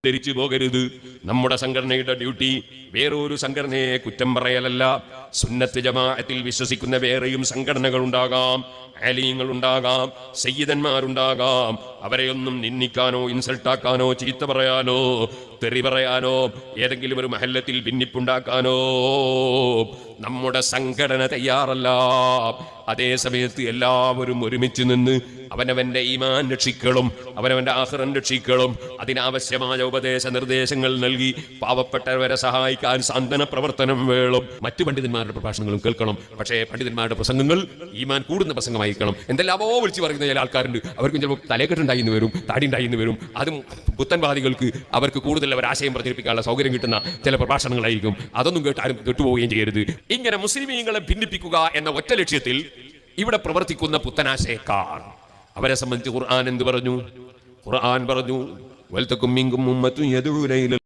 ധരിച്ചു പോകരുത്. നമ്മുടെ സംഘടനയുടെ ഡ്യൂട്ടി വേറൊരു സംഘടനയെ കുറ്റം പറയലല്ല. സുന്നത്ത് ജമാഅത്തിൽ വിശ്വസിക്കുന്ന വേറെയും സംഘടനകൾ ഉണ്ടാകാം, ആലിങ്ങൾ ഉണ്ടാകാം, സയ്യിദന്മാരുണ്ടാകാം. അവരെയൊന്നും നിന്ദിക്കാനോ ഇൻസൾട്ടാക്കാനോ ചീത്ത പറയാനോ തെറി പറയാനോ ഏതെങ്കിലും ഒരു മഹല്ലത്തിൽ ഭിന്നിപ്പുണ്ടാക്കാനോ നമ്മുടെ സംഘടന തയ്യാറല്ല. അതേ സമയത്ത് എല്ലാവരും ഒരുമിച്ച് നിന്ന് അവനവന്റെ ഈമാൻ രക്ഷിക്കണം, അവനവന്റെ ആഖിറൻ രക്ഷിക്കണം. അതിനാവശ്യമായ ഉപദേശ നിർദ്ദേശങ്ങൾ നൽകി പാവപ്പെട്ടവരെ സഹായിക്കാൻ സാന്ത്വന പ്രവർത്തനം വേണം. മറ്റു പണ്ഡിതന്മാരുടെ പ്രഭാഷണങ്ങളും കേൾക്കണം. പക്ഷേ പണ്ഡിതന്മാരുടെ പ്രസംഗങ്ങൾ ഈമാൻ കൂടുന്ന പ്രസംഗമായിരിക്കണം. എന്തെല്ലാമോ വിളിച്ചു പറയുന്ന ചില ആൾക്കാരുണ്ട്. അവർക്കും ചിലപ്പോൾ തലക്കെട്ടുണ്ടായിന്ന് വരും, താടി ഉണ്ടായിന്ന് വരും. അതും പുത്തൻവാദികൾക്ക് അവർക്ക് കൂടുതൽ അവർ ആശയം പ്രചരിപ്പിക്കാനുള്ള സൗകര്യം കിട്ടുന്ന ചില പ്രഭാഷണങ്ങളായിരിക്കും. അതൊന്നും കേട്ട് ആരും കെട്ടുപോവുകയും ചെയ്യരുത്. ഇങ്ങനെ മുസ്ലിമീങ്ങളെ ഭിന്നിപ്പിക്കുക എന്ന ഒറ്റ ലക്ഷ്യത്തിൽ ഇവിടെ പ്രവർത്തിക്കുന്ന പുത്തനാശയക്കാർ, അവരെ സംബന്ധിച്ച് ഖുർആൻ എന്ത് പറഞ്ഞു? ഖുർആൻ പറഞ്ഞു, വൽതകും മിൻകും ഉമ്മത്തുൻ യദ്ഊന ഇലൽ